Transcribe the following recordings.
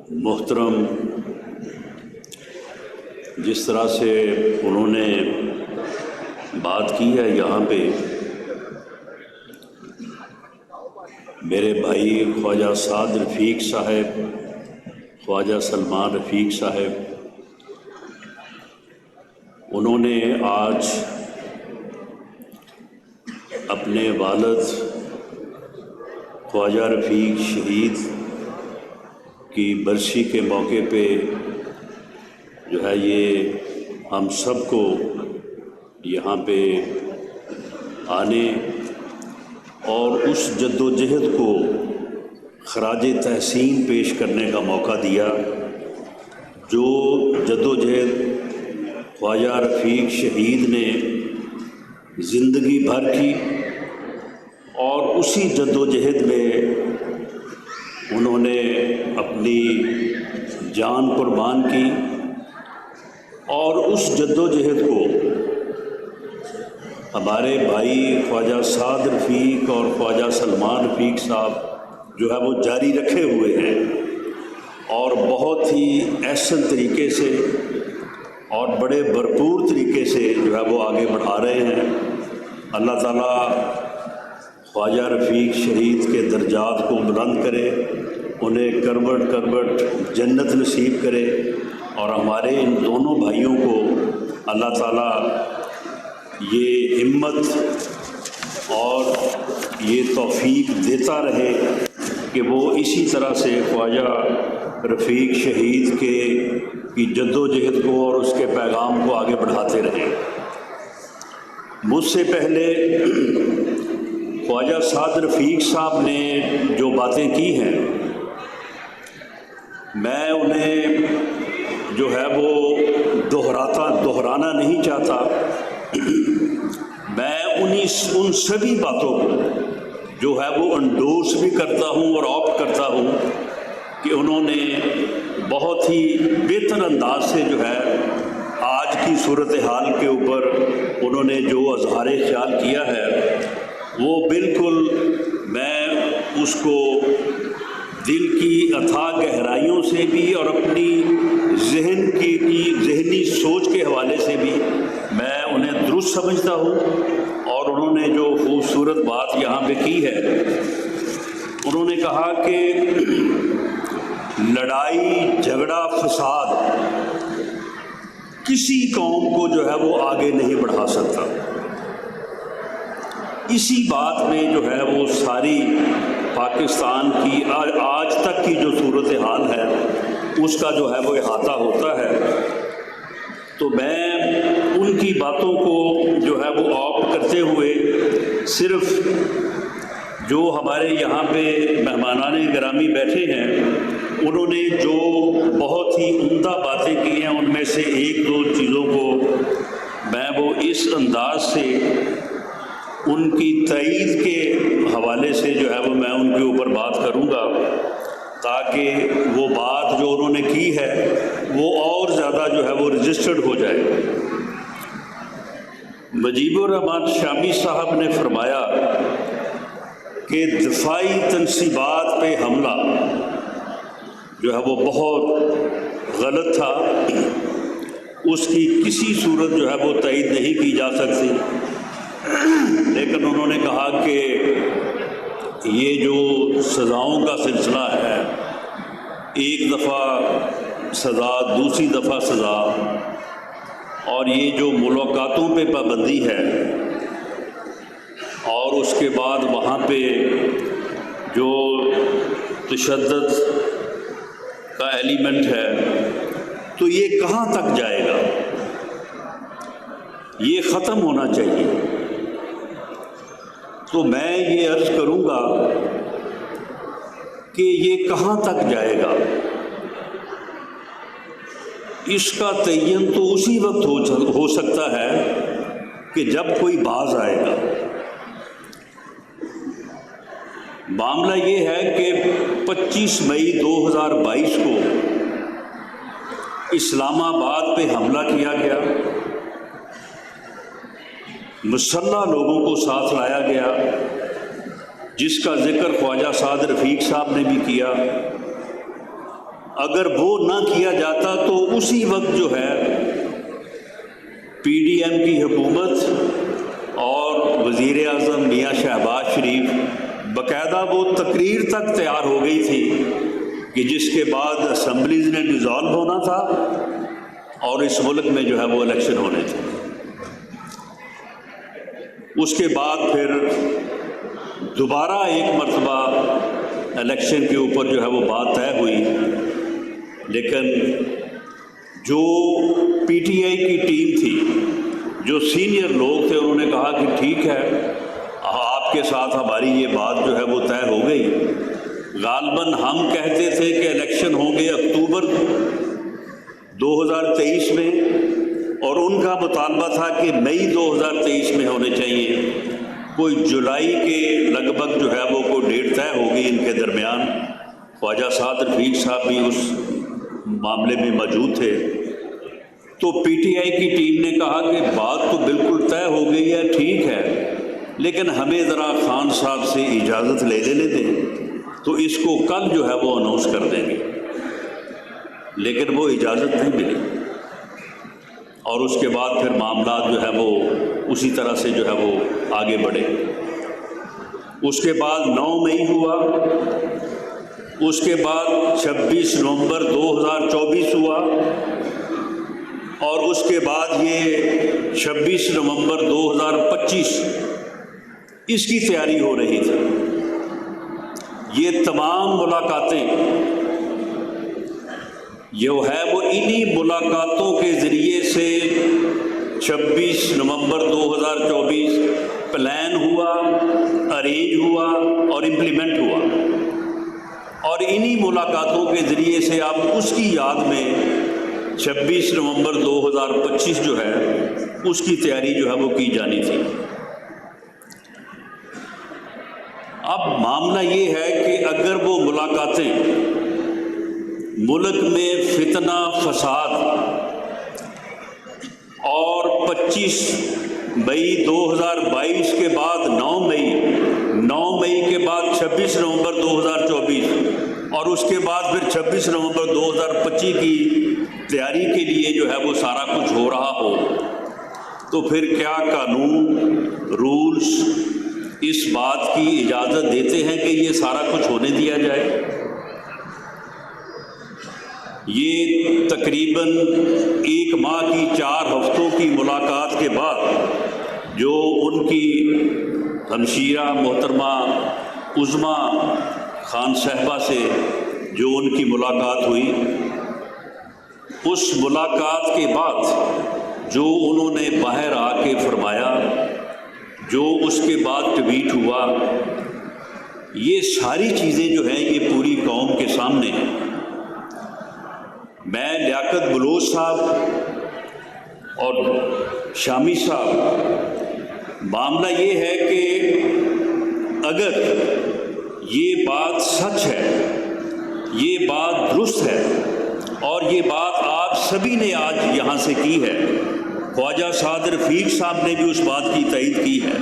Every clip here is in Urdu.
محترم، جس طرح سے انہوں نے بات کی ہے یہاں پہ، میرے بھائی خواجہ سعد رفیق صاحب، خواجہ سلمان رفیق صاحب، انہوں نے آج اپنے والد خواجہ رفیق شہید کی برسی کے موقع پہ جو ہے یہ ہم سب کو یہاں پہ آنے اور اس جد و جہد کو خراج تحسین پیش کرنے کا موقع دیا جو جد و جہد خواجہ رفیق شہید نے زندگی بھر کی، اور اسی جد و جہد میں انہوں نے اپنی جان قربان کی، اور اس جد و جہد کو ہمارے بھائی خواجہ سعد رفیق اور خواجہ سلمان رفیق صاحب جو ہے وہ جاری رکھے ہوئے ہیں، اور بہت ہی احسن طریقے سے اور بڑے بھرپور طریقے سے جو ہے وہ آگے بڑھا رہے ہیں۔ اللہ تعالیٰ خواجہ رفیق شہید کے درجات کو بلند کرے، انہیں کروٹ کروٹ جنت نصیب کرے، اور ہمارے ان دونوں بھائیوں کو اللہ تعالیٰ یہ ہمت اور یہ توفیق دیتا رہے کہ وہ اسی طرح سے خواجہ رفیق شہید کی جد و جہد کو اور اس کے پیغام کو آگے بڑھاتے رہیں۔ مجھ سے پہلے خواجہ سعد رفیق صاحب نے جو باتیں کی ہیں، میں انہیں جو ہے وہ دہرانا نہیں چاہتا۔ میں ان سبھی باتوں کو جو ہے وہ انڈورس بھی کرتا ہوں اور آپٹ کرتا ہوں کہ انہوں نے بہت ہی بہتر انداز سے جو ہے آج کی صورتحال کے اوپر انہوں نے جو اظہار خیال کیا ہے، وہ بالکل میں اس کو دل کی اتھاہ گہرائیوں سے بھی اور اپنی ذہنی سوچ کے حوالے سے بھی میں انہیں درست سمجھتا ہوں۔ اور انہوں نے جو خوبصورت بات یہاں پہ کی ہے، انہوں نے کہا کہ لڑائی جھگڑا فساد کسی قوم کو جو ہے وہ آگے نہیں بڑھا سکتا۔ اسی بات میں جو ہے وہ ساری پاکستان کی آج تک کی جو صورتحال ہے اس کا جو ہے وہ احاطہ ہوتا ہے۔ تو میں ان کی باتوں کو جو ہے وہ آپٹ کرتے ہوئے صرف جو ہمارے یہاں پہ مہمانان گرامی بیٹھے ہیں، انہوں نے جو بہت ہی عمدہ باتیں کی ہیں، ان میں سے ایک دو چیزوں کو میں وہ اس انداز سے ان کی تائید کے حوالے سے جو ہے وہ میں ان کے اوپر بات کروں گا، تاکہ وہ بات جو انہوں نے کی ہے وہ اور زیادہ جو ہے وہ رجسٹرڈ ہو جائے۔ مجیب الرحمان شامی صاحب نے فرمایا کہ دفاعی تنصیبات پہ حملہ جو ہے وہ بہت غلط تھا، اس کی کسی صورت جو ہے وہ تائید نہیں کی جا سکتی، لیکن انہوں نے کہا کہ یہ جو سزاؤں کا سلسلہ ہے، ایک دفعہ سزا، دوسری دفعہ سزا، اور یہ جو ملاقاتوں پہ پابندی ہے، اور اس کے بعد وہاں پہ جو تشدد کا ایلیمنٹ ہے، تو یہ کہاں تک جائے گا؟ یہ ختم ہونا چاہیے۔ تو میں یہ عرض کروں گا کہ یہ کہاں تک جائے گا؟ اس کا تعین تو اسی وقت ہو سکتا ہے کہ جب کوئی باز آئے گا۔ معاملہ یہ ہے کہ 25 مئی 2022 کو اسلام آباد پہ حملہ کیا گیا، مسلح لوگوں کو ساتھ لایا گیا، جس کا ذکر خواجہ سعد رفیق صاحب نے بھی کیا، اگر وہ نہ کیا جاتا تو اسی وقت جو ہے پی ڈی ایم کی حکومت اور وزیر اعظم میاں شہباز شریف باقاعدہ وہ تقریر تک تیار ہو گئی تھی کہ جس کے بعد اسمبلیز نے ڈیزالو ہونا تھا اور اس ملک میں جو ہے وہ الیکشن ہونے تھے۔ اس کے بعد پھر دوبارہ ایک مرتبہ الیکشن کے اوپر جو ہے وہ بات طے ہوئی، لیکن جو پی ٹی آئی کی ٹیم تھی، جو سینئر لوگ تھے، انہوں نے کہا کہ ٹھیک ہے، آپ کے ساتھ ہماری یہ بات جو ہے وہ طے ہو گئی۔ غالباً ہم کہتے تھے کہ الیکشن ہوں گے اکتوبر 2023 میں، اور ان کا مطالبہ تھا کہ مئی 2023 میں ہونے چاہیے۔ کوئی جولائی کے لگ بھگ جو ہے وہ کوئی ڈیٹ طے ہوگی ان کے درمیان۔ خواجہ سعد رفیق صاحب بھی اس معاملے میں موجود تھے۔ تو پی ٹی آئی کی ٹیم نے کہا کہ بات تو بالکل طے ہو گئی ہے، ٹھیک ہے، لیکن ہمیں ذرا خان صاحب سے اجازت لے لینے دیں، تو اس کو کل جو ہے وہ اناؤنس کر دیں گے۔ لیکن وہ اجازت نہیں ملی، اور اس کے بعد پھر معاملات جو ہے وہ اسی طرح سے جو ہے وہ آگے بڑھے۔ اس کے بعد 9 مئی ہوا، اس کے بعد 26 نومبر 2024 ہوا، اور اس کے بعد یہ 26 نومبر 2025 اس کی تیاری ہو رہی تھی۔ یہ تمام ملاقاتیں جو ہے وہ انہی ملاقاتوں کے ذریعے سے 26 نومبر 2024 پلان ہوا، ارینج ہوا اور امپلیمنٹ ہوا، اور انہی ملاقاتوں کے ذریعے سے اب اس کی یاد میں 26 نومبر 2025 جو ہے اس کی تیاری جو ہے وہ کی جانی تھی۔ اب معاملہ یہ ہے کہ اگر وہ ملاقاتیں ملک میں فتنہ فساد اور 25 مئی 2022 کے بعد 9 مئی کے بعد 26 نومبر 2024 اور اس کے بعد پھر 26 نومبر 2025 کی تیاری کے لیے جو ہے وہ سارا کچھ ہو رہا ہو، تو پھر کیا قانون رولز اس بات کی اجازت دیتے ہیں کہ یہ سارا کچھ ہونے دیا جائے؟ یہ تقریباً 1 ماہ کی 4 ہفتوں کی ملاقات کے بعد جو ان کی ہمشیرہ محترمہ عظمیٰ خان صاحبہ سے جو ان کی ملاقات ہوئی، اس ملاقات کے بعد جو انہوں نے باہر آ کے فرمایا، جو اس کے بعد ٹویٹ ہوا، یہ ساری چیزیں جو ہیں یہ پوری قوم کے سامنے ہیں۔ میں لیاقت بلوچ صاحب اور شامی صاحب، معاملہ یہ ہے کہ اگر یہ بات سچ ہے، یہ بات درست ہے، اور یہ بات آپ سبھی نے آج یہاں سے کی ہے، خواجہ سعد رفیق صاحب نے بھی اس بات کی تائید کی ہے،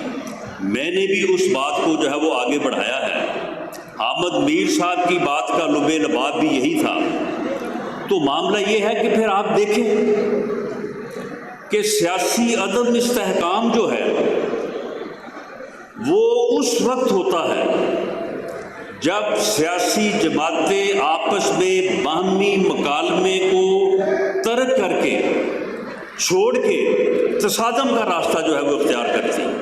میں نے بھی اس بات کو جو ہے وہ آگے بڑھایا ہے، احمد میر صاحب کی بات کا لب لباب بھی یہی تھا، تو معاملہ یہ ہے کہ پھر آپ دیکھیں کہ سیاسی عدم استحکام جو ہے وہ اس وقت ہوتا ہے جب سیاسی جماعتیں آپس میں باہمی مکالمے کو ترک کر کے، چھوڑ کے تصادم کا راستہ جو ہے وہ اختیار کرتی ہیں۔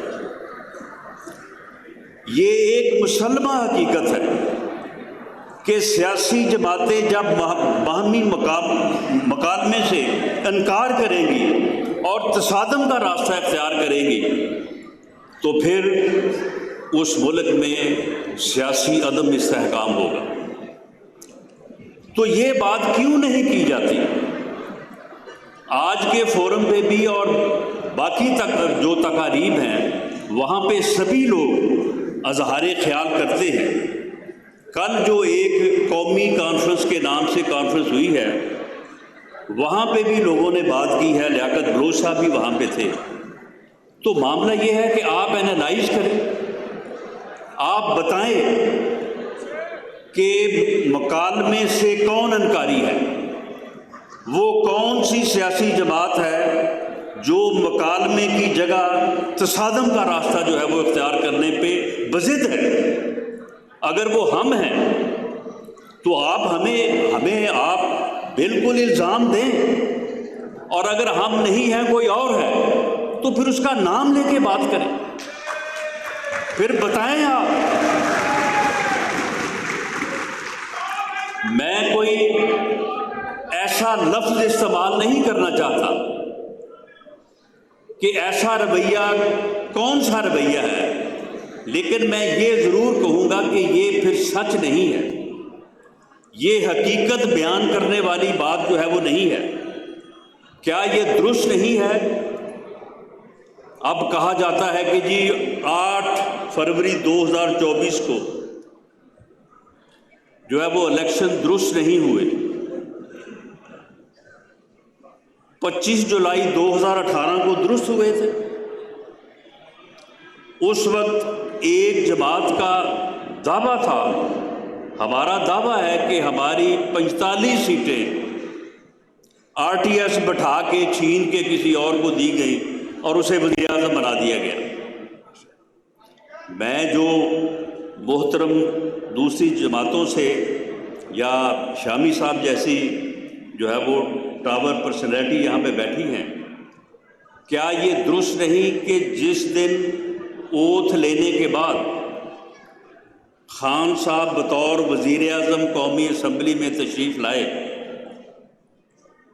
یہ ایک مسلمہ حقیقت ہے کہ سیاسی جماعتیں جب باہمی مکالمے سے انکار کریں گی اور تصادم کا راستہ اختیار کریں گی، تو پھر اس ملک میں سیاسی عدم استحکام ہوگا۔ تو یہ بات کیوں نہیں کی جاتی؟ آج کے فورم پہ بھی اور باقی تک جو تقاریب ہیں وہاں پہ سبھی لوگ اظہار خیال کرتے ہیں۔ کل جو ایک قومی کانفرنس کے نام سے کانفرنس ہوئی ہے، وہاں پہ بھی لوگوں نے بات کی ہے، لیاقت بلوچ صاحب بھی وہاں پہ تھے۔ تو معاملہ یہ ہے کہ آپ اینالائز کریں، آپ بتائیں کہ مکالمے سے کون انکاری ہے، وہ کون سی سیاسی جماعت ہے جو مکالمے کی جگہ تصادم کا راستہ جو ہے وہ اختیار کرنے پہ بضد ہے۔ اگر وہ ہم ہیں تو آپ ہمیں آپ بالکل الزام دیں، اور اگر ہم نہیں ہیں کوئی اور ہے تو پھر اس کا نام لے کے بات کریں، پھر بتائیں آپ۔ میں کوئی ایسا لفظ استعمال نہیں کرنا چاہتا کہ ایسا رویہ کون سا رویہ ہے، لیکن میں یہ ضرور کہوں گا کہ یہ پھر سچ نہیں ہے، یہ حقیقت بیان کرنے والی بات جو ہے وہ نہیں ہے۔ کیا یہ درست نہیں ہے؟ اب کہا جاتا ہے کہ جی 8 فروری 2024 کو جو ہے وہ الیکشن درست نہیں ہوئے، 25 جولائی 2018 کو درست ہوئے تھے۔ اس وقت ایک جماعت کا دعویٰ تھا، ہمارا دعویٰ ہے کہ ہماری 45 سیٹیں آر ٹی ایس بٹھا کے چھین کے کسی اور کو دی گئی اور اسے وزیر اعظم بنا دیا گیا۔ میں جو محترم دوسری جماعتوں سے یا شامی صاحب جیسی جو ہے وہ ٹاور پرسنالٹی یہاں پہ بیٹھی ہیں، کیا یہ درست نہیں کہ جس دن اوتھ لینے کے بعد خان صاحب بطور وزیر اعظم قومی اسمبلی میں تشریف لائے،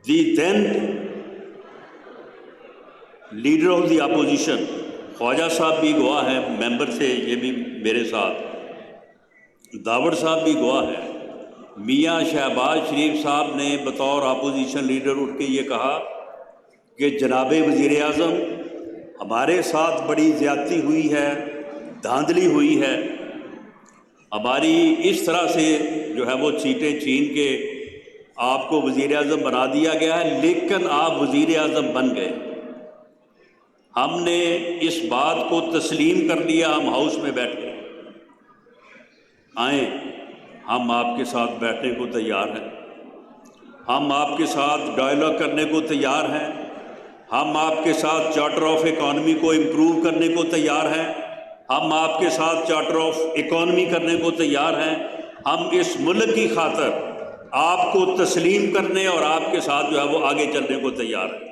دی دین لیڈر آف دی اپوزیشن، خواجہ صاحب بھی گواہ ہیں، ممبر تھے یہ بھی میرے ساتھ، داوڑ صاحب بھی گواہ ہیں، میاں شہباز شریف صاحب نے بطور اپوزیشن لیڈر اٹھ کے یہ کہا کہ جناب وزیر اعظم ہمارے ساتھ بڑی زیادتی ہوئی ہے، دھاندلی ہوئی ہے، ہماری اس طرح سے جو ہے وہ سیٹیں چھین کے آپ کو وزیر اعظم بنا دیا گیا ہے، لیکن آپ وزیر اعظم بن گئے۔ ہم نے اس بات کو تسلیم کر لیا، ہم ہاؤس میں بیٹھ گئے، آئیں ہم آپ کے ساتھ بیٹھنے کو تیار ہیں، ہم آپ کے ساتھ ڈائلاگ کرنے کو تیار ہیں، ہم آپ کے ساتھ چارٹر آف اکانومی کو امپروو کرنے کو تیار ہیں، ہم آپ کے ساتھ چارٹر آف اکانومی کرنے کو تیار ہیں، ہم اس ملک کی خاطر آپ کو تسلیم کرنے اور آپ کے ساتھ جو ہے وہ آگے چلنے کو تیار ہیں۔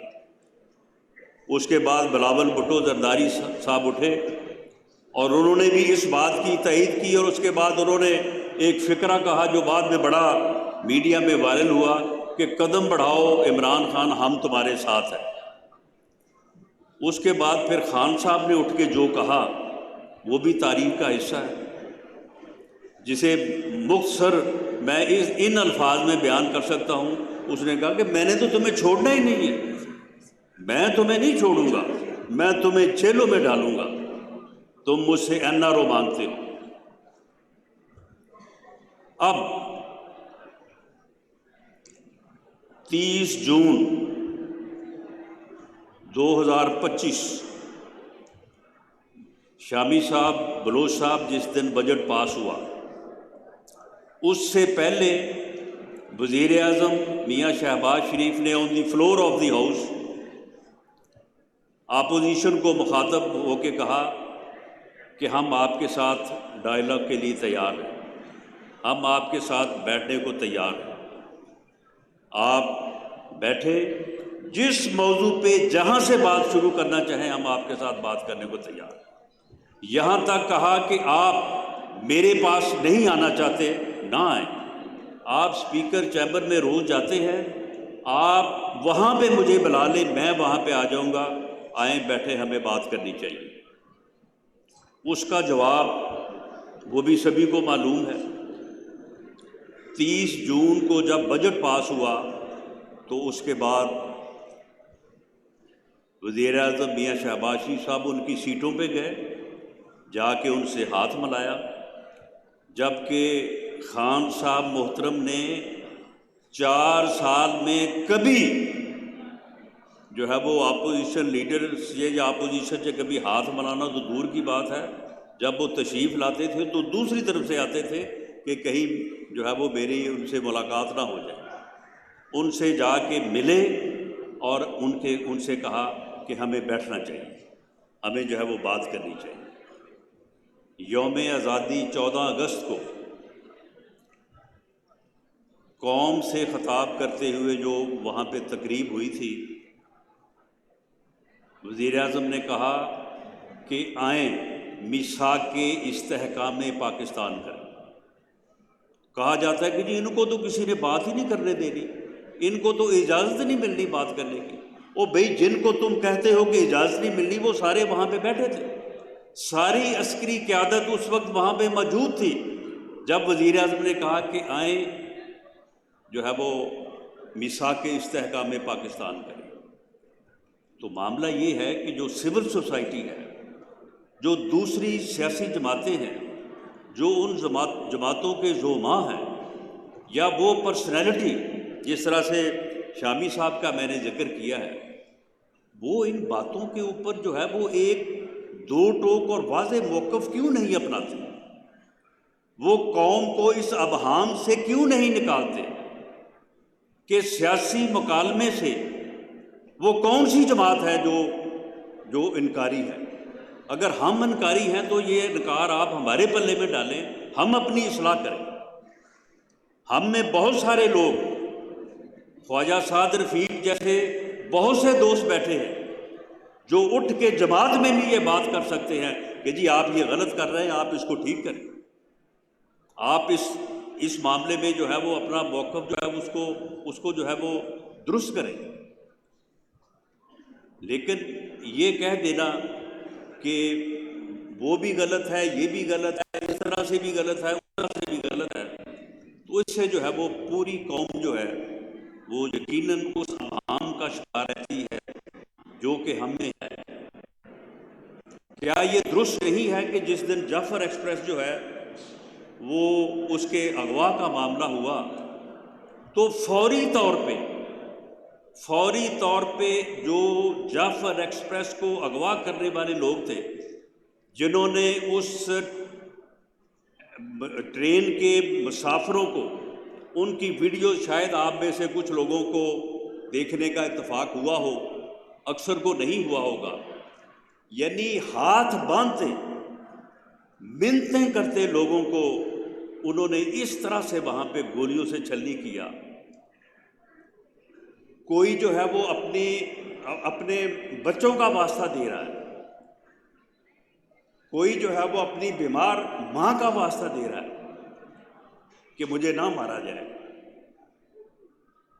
اس کے بعد بلاول بھٹو زرداری صاحب اٹھے اور انہوں نے بھی اس بات کی تائید کی، اور اس کے بعد انہوں نے ایک فقرہ کہا جو بعد میں بڑا میڈیا میں وائرل ہوا کہ قدم بڑھاؤ عمران خان ہم تمہارے ساتھ ہیں۔ اس کے بعد پھر خان صاحب نے اٹھ کے جو کہا وہ بھی تاریخ کا حصہ ہے، جسے مختصر میں ان الفاظ میں بیان کر سکتا ہوں۔ اس نے کہا کہ میں نے تو تمہیں چھوڑنا ہی نہیں ہے، میں تمہیں نہیں چھوڑوں گا، میں تمہیں جیلوں میں ڈالوں گا، تم مجھ سے این آر او مانگتے ہو۔ اب 30 جون 2025 شامی صاحب بلوچ صاحب جس دن بجٹ پاس ہوا، اس سے پہلے وزیر اعظم میاں شہباز شریف نے on the floor of the house opposition کو مخاطب ہو کے کہا کہ ہم آپ کے ساتھ ڈائلاگ کے لیے تیار ہیں، ہم آپ کے ساتھ بیٹھنے کو تیار ہیں، آپ بیٹھے، جس موضوع پہ جہاں سے بات شروع کرنا چاہیں ہم آپ کے ساتھ بات کرنے کو تیار ہیں۔ یہاں تک کہا کہ آپ میرے پاس نہیں آنا چاہتے نہ آئیں، آپ اسپیکر چیمبر میں روز جاتے ہیں، آپ وہاں پہ مجھے بلا لیں، میں وہاں پہ آ جاؤں گا، آئیں بیٹھے، ہمیں بات کرنی چاہیے۔ اس کا جواب وہ بھی سبھی کو معلوم ہے۔ 30 جون کو جب بجٹ پاس ہوا تو اس کے بعد وزیر اعظم میاں شہباز شریف صاحب ان کی سیٹوں پہ گئے، جا کے ان سے ہاتھ ملایا، جبکہ خان صاحب محترم نے 4 سال میں کبھی جو ہے وہ اپوزیشن لیڈر سے یا اپوزیشن سے کبھی ہاتھ ملانا تو دور کی بات ہے، جب وہ تشریف لاتے تھے تو دوسری طرف سے آتے تھے کہ کہیں جو ہے وہ میری ان سے ملاقات نہ ہو جائے، ان سے جا کے ملے اور ان سے کہا کہ ہمیں بیٹھنا چاہیے، ہمیں جو ہے وہ بات کرنی چاہیے۔ یوم آزادی 14 اگست کو قوم سے خطاب کرتے ہوئے جو وہاں پہ تقریب ہوئی تھی، وزیر اعظم نے کہا کہ آئیں میثاق استحکام پاکستان کریں۔ کہا جاتا ہے کہ جی ان کو تو کسی نے بات ہی نہیں کرنے دینی، ان کو تو اجازت نہیں ملنی بات کرنے کی۔ او بھئی، جن کو تم کہتے ہو کہ اجازت نہیں ملنی وہ سارے وہاں پہ بیٹھے تھے، ساری عسکری قیادت اس وقت وہاں پہ موجود تھی جب وزیر اعظم نے کہا کہ آئیں جو ہے وہ میثاق استحکام پاکستان کریں۔ تو معاملہ یہ ہے کہ جو سول سوسائٹی ہے، جو دوسری سیاسی جماعتیں ہیں، جو ان جماعتوں کے زعماء ہیں، یا وہ پرسنالٹی جس طرح سے شامی صاحب کا میں نے ذکر کیا ہے، وہ ان باتوں کے اوپر جو ہے وہ ایک دو ٹوک اور واضح موقف کیوں نہیں اپناتے؟ وہ قوم کو اس ابہام سے کیوں نہیں نکالتے کہ سیاسی مکالمے سے وہ کون سی جماعت ہے جو انکاری ہے؟ اگر ہم انکاری ہیں تو یہ انکار آپ ہمارے پلے میں ڈالیں، ہم اپنی اصلاح کریں۔ ہم میں بہت سارے لوگ، خواجہ سعد رفیق جیسے بہت سے دوست بیٹھے ہیں جو اٹھ کے جماعت میں بھی یہ بات کر سکتے ہیں کہ جی آپ یہ غلط کر رہے ہیں، آپ اس کو ٹھیک کریں، آپ اس معاملے میں جو ہے وہ اپنا موقف جو ہے اس کو جو ہے وہ درست کریں۔ لیکن یہ کہہ دینا کہ وہ بھی غلط ہے، یہ بھی غلط ہے، اس طرح سے بھی غلط ہے، اس طرح سے بھی غلط ہے، تو اس سے جو ہے وہ پوری قوم جو ہے وہ یقیناً اس ابہام کا شکار رہتی ہے جو کہ ہم میں ہے۔ کیا یہ درست نہیں ہے کہ جس دن جعفر ایکسپریس جو ہے وہ اس کے اغوا کا معاملہ ہوا تو فوری طور پہ جو جعفر ایکسپریس کو اغوا کرنے والے لوگ تھے، جنہوں نے اس ٹرین کے مسافروں کو، ان کی ویڈیو شاید آپ میں سے کچھ لوگوں کو دیکھنے کا اتفاق ہوا ہو، اکثر کو نہیں ہوا ہوگا، یعنی ہاتھ باندھتے منتیں کرتے لوگوں کو انہوں نے اس طرح سے وہاں پہ گولیوں سے چھلنی کیا۔ کوئی جو ہے وہ اپنے بچوں کا واسطہ دے رہا ہے، کوئی جو ہے وہ اپنی بیمار ماں کا واسطہ دے رہا ہے کہ مجھے نہ مارا جائے،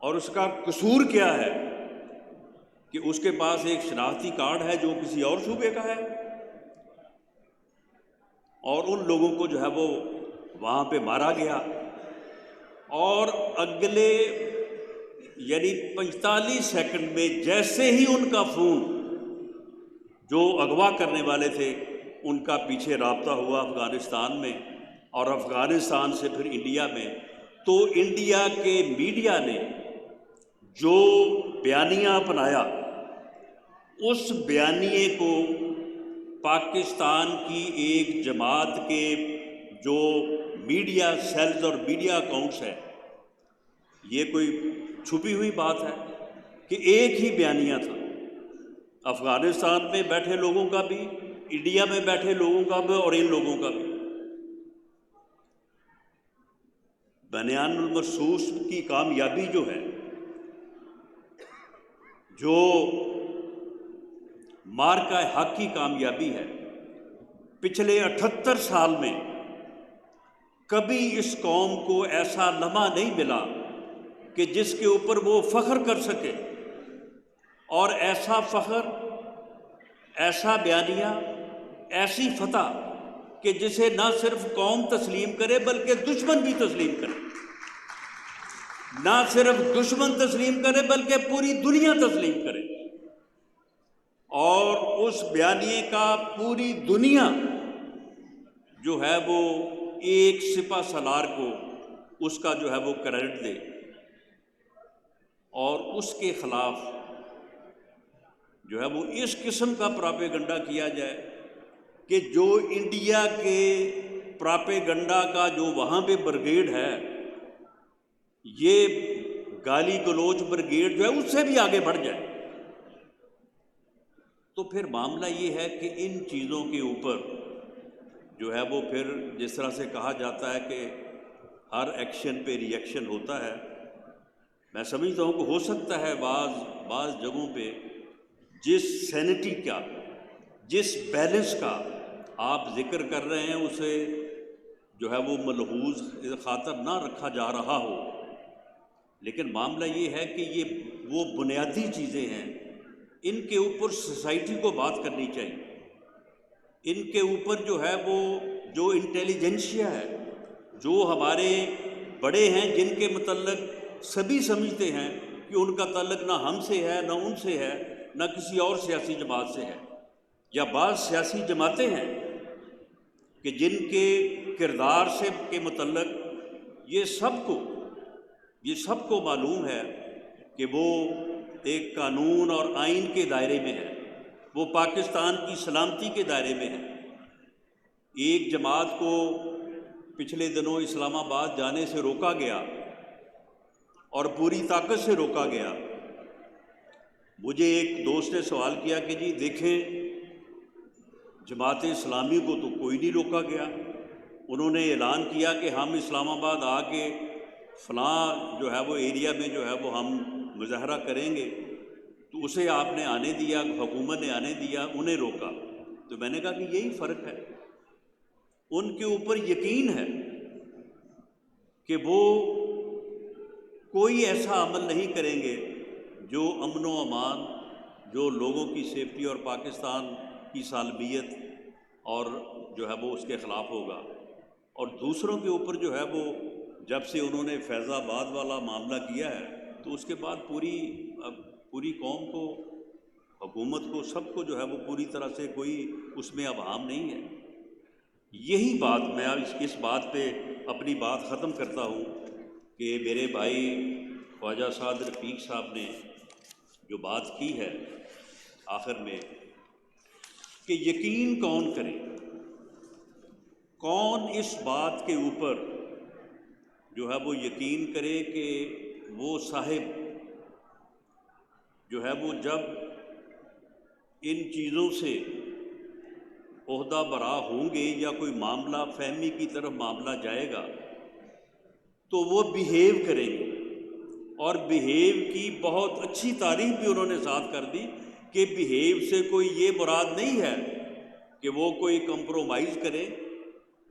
اور اس کا قصور کیا ہے کہ اس کے پاس ایک شناختی کارڈ ہے جو کسی اور صوبے کا ہے، اور ان لوگوں کو جو ہے وہ وہاں پہ مارا گیا، اور اگلے یعنی 45 سیکنڈ میں جیسے ہی ان کا فون جو اغوا کرنے والے تھے ان کا پیچھے رابطہ ہوا افغانستان میں، اور افغانستان سے پھر انڈیا میں، تو انڈیا کے میڈیا نے جو بیانیہ اپنایا، اس بیانیے کو پاکستان کی ایک جماعت کے جو میڈیا سیلز اور میڈیا اکاؤنٹس ہیں، یہ کوئی چھپی ہوئی بات ہے کہ ایک ہی بیانیہ تھا، افغانستان میں بیٹھے لوگوں کا بھی، انڈیا میں بیٹھے لوگوں کا بھی، اور ان لوگوں کا بھی۔ بنیان المرصوص کی کامیابی جو ہے، جو مارکہ حق کی کامیابی ہے، پچھلے 78 سال میں کبھی اس قوم کو ایسا لمحہ نہیں ملا کہ جس کے اوپر وہ فخر کر سکے، اور ایسا فخر، ایسا بیانیہ، ایسی فتح کہ جسے نہ صرف قوم تسلیم کرے بلکہ دشمن بھی تسلیم کرے، نہ صرف دشمن تسلیم کرے بلکہ پوری دنیا تسلیم کرے، اور اس بیانیے کا پوری دنیا جو ہے وہ ایک سپہ سالار کو اس کا جو ہے وہ کریڈٹ دے، اور اس کے خلاف جو ہے وہ اس قسم کا پراپیگنڈا کیا جائے کہ جو انڈیا کے پراپیگنڈا کا جو وہاں پہ بریگیڈ ہے، یہ گالی گلوچ بریگیڈ جو ہے اس سے بھی آگے بڑھ جائے، تو پھر معاملہ یہ ہے کہ ان چیزوں کے اوپر جو ہے وہ پھر جس طرح سے کہا جاتا ہے کہ ہر ایکشن پہ ری ایکشن ہوتا ہے، میں سمجھتا ہوں کہ ہو سکتا ہے بعض جگہوں پہ جس سینٹی کا، جس بیلنس کا آپ ذکر کر رہے ہیں اسے جو ہے وہ ملحوظ خاطر نہ رکھا جا رہا ہو، لیکن معاملہ یہ ہے کہ یہ وہ بنیادی چیزیں ہیں، ان کے اوپر سوسائٹی کو بات کرنی چاہیے، ان کے اوپر جو ہے وہ جو انٹیلیجنشیا ہے، جو ہمارے بڑے ہیں جن کے متعلق سبھی سمجھتے ہیں کہ ان کا تعلق نہ ہم سے ہے، نہ ان سے ہے، نہ کسی اور سیاسی جماعت سے ہے، یا بعض سیاسی جماعتیں ہیں کہ جن کے کردار سے کے متعلق یہ سب کو معلوم ہے کہ وہ ایک قانون اور آئین کے دائرے میں ہے، وہ پاکستان کی سلامتی کے دائرے میں ہے۔ ایک جماعت کو پچھلے دنوں اسلام آباد جانے سے روکا گیا اور پوری طاقت سے روکا گیا۔ مجھے ایک دوست نے سوال کیا کہ جی دیکھیں، جماعت اسلامی کو تو کوئی نہیں روکا گیا، انہوں نے اعلان کیا کہ ہم اسلام آباد آ کے فلاں جو ہے وہ ایریا میں جو ہے وہ ہم مظاہرہ کریں گے، تو اسے آپ نے آنے دیا، حکومت نے آنے دیا، انہیں روکا۔ تو میں نے کہا کہ یہی فرق ہے، ان کے اوپر یقین ہے کہ وہ کوئی ایسا عمل نہیں کریں گے جو امن و امان، جو لوگوں کی سیفٹی اور پاکستان کی سالمیت اور جو ہے وہ اس کے خلاف ہوگا۔ اور دوسروں کے اوپر جو ہے وہ جب سے انہوں نے فیض آباد والا معاملہ کیا ہے تو اس کے بعد پوری قوم کو، حکومت کو، سب کو جو ہے وہ پوری طرح سے کوئی اس میں ابہام نہیں ہے۔ یہی بات میں اس بات پہ اپنی بات ختم کرتا ہوں کہ میرے بھائی خواجہ سعد رفیق صاحب نے جو بات کی ہے آخر میں کہ یقین کون کرے، کون اس بات کے اوپر جو ہے وہ یقین کرے کہ وہ صاحب جو ہے وہ جب ان چیزوں سے عہدہ برا ہوں گے یا کوئی معاملہ فہمی کی طرف معاملہ جائے گا تو وہ بیہیو کریں گے، اور بیہیو کی بہت اچھی تعریف بھی انہوں نے ساتھ کر دی کہ بیہیو سے کوئی یہ مراد نہیں ہے کہ وہ کوئی کمپرومائز کرے،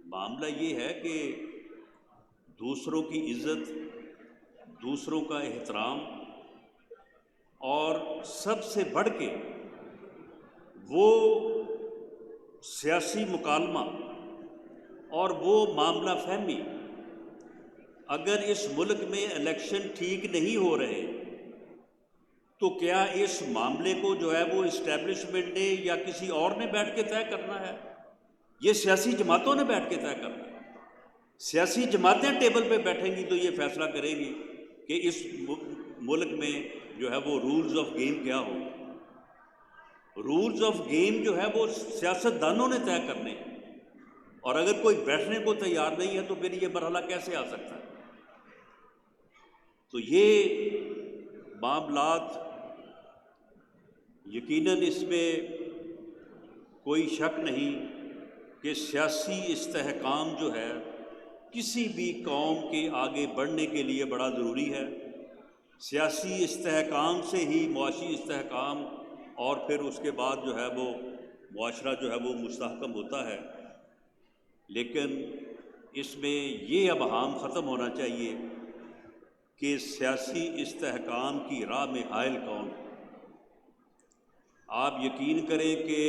معاملہ یہ ہے کہ دوسروں کی عزت، دوسروں کا احترام، اور سب سے بڑھ کے وہ سیاسی مکالمہ اور وہ معاملہ فہمی، اگر اس ملک میں الیکشن ٹھیک نہیں ہو رہے تو کیا اس معاملے کو جو ہے وہ اسٹیبلشمنٹ نے یا کسی اور نے بیٹھ کے طے کرنا ہے؟ یہ سیاسی جماعتوں نے بیٹھ کے طے کرنا ہے۔ سیاسی جماعتیں ٹیبل پہ بیٹھیں گی تو یہ فیصلہ کریں گی کہ اس ملک میں جو ہے وہ رولز آف گیم کیا ہو۔ رولز آف گیم جو ہے وہ سیاست دانوں نے طے کرنے ہیں، اور اگر کوئی بیٹھنے کو تیار نہیں ہے تو پھر یہ مرحلہ کیسے آ سکتا ہے؟ تو یہ معاملات یقیناً اس میں کوئی شک نہیں کہ سیاسی استحکام جو ہے کسی بھی قوم کے آگے بڑھنے کے لیے بڑا ضروری ہے۔ سیاسی استحکام سے ہی معاشی استحکام اور پھر اس کے بعد جو ہے وہ معاشرہ جو ہے وہ مستحکم ہوتا ہے، لیکن اس میں یہ ابہام ختم ہونا چاہیے کہ سیاسی استحکام کی راہ میں حائل کون۔ آپ یقین کریں کہ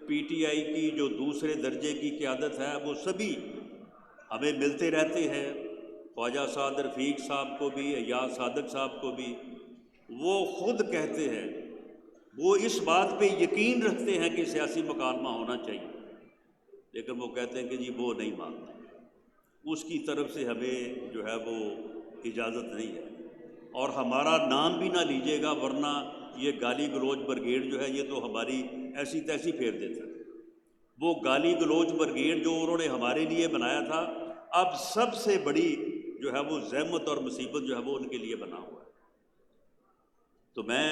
پی ٹی آئی کی جو دوسرے درجے کی قیادت ہے وہ سبھی ہمیں ملتے رہتے ہیں، خواجہ سعد رفیق صاحب کو بھی، ایاز صادق صاحب کو بھی، وہ خود کہتے ہیں، وہ اس بات پہ یقین رکھتے ہیں کہ سیاسی مکالمہ ہونا چاہیے، لیکن وہ کہتے ہیں کہ جی وہ نہیں مانتے، اس کی طرف سے ہمیں جو ہے وہ اجازت نہیں ہے، اور ہمارا نام بھی نہ لیجیے گا ورنہ یہ گالی گلوچ بریگیڈ جو ہے یہ تو ہماری ایسی تیسی پھیر دیتا ہے۔ وہ گالی گلوچ بریگیڈ جو انہوں نے ہمارے لیے بنایا تھا، اب سب سے بڑی جو ہے وہ زحمت اور مصیبت جو ہے وہ ان کے لیے بنا ہوا ہے۔ تو میں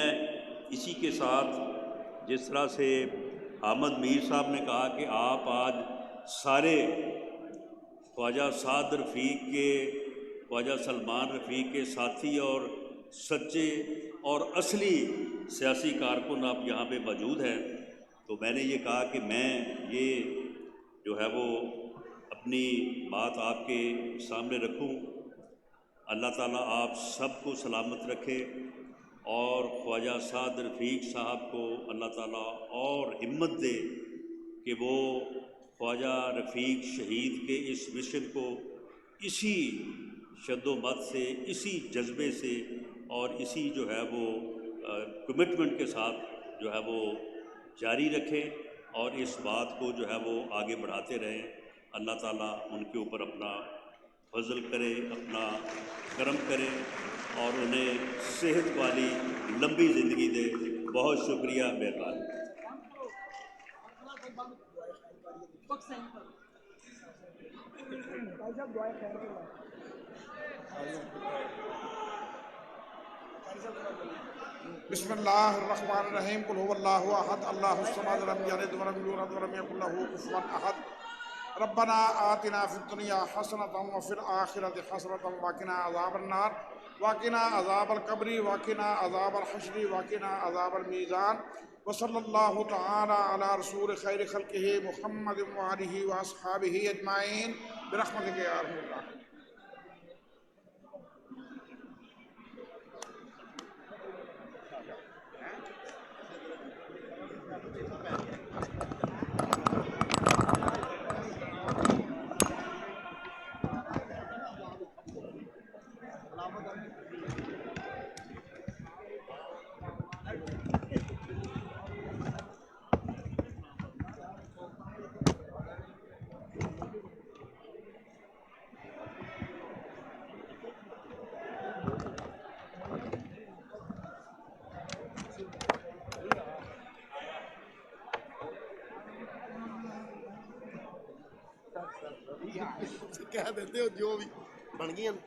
اسی کے ساتھ جس طرح سے احمد میر صاحب نے کہا کہ آپ آج سارے خواجہ سعد رفیق کے، خواجہ سلمان رفیق کے ساتھی اور سچے اور اصلی سیاسی کارکن آپ یہاں پہ موجود ہیں، تو میں نے یہ کہا کہ میں یہ جو ہے وہ اپنی بات آپ کے سامنے رکھوں۔ اللہ تعالیٰ آپ سب کو سلامت رکھے، اور خواجہ سعد رفیق صاحب کو اللہ تعالیٰ اور ہمت دے کہ وہ خواجہ رفیق شہید کے اس مشن کو اسی شد و مت سے، اسی جذبے سے اور اسی جو ہے وہ کمٹمنٹ کے ساتھ جو ہے وہ جاری رکھیں، اور اس بات کو جو ہے وہ آگے بڑھاتے رہیں۔ اللہ تعالیٰ ان کے اوپر اپنا فضل کرے، اپنا کرم کرے، اور انہیں صحت والی لمبی زندگی دے۔ بہت شکریہ، مہربانی۔ بسم اللہ الرحمن الرحیم۔ قل هو اللہ احد اللہ الصمد لم یلد ولم یولد ولم یکن له کفوا احد۔ ربنا آتنا فی الدنیا حسنۃ وفی الآخرۃ حسنۃ وقنا عذاب النار وقنا عذاب القبر وقنا عذاب الحشر وقنا عذاب المیزان۔ وصلی اللہ تعالی علی رسول خیر خلقہ محمد وآلہ واصحابہ اجمعین برحمتک یا ارحم الراحمین۔ کہہ دیتے ہو جو بھی بن گئی آئے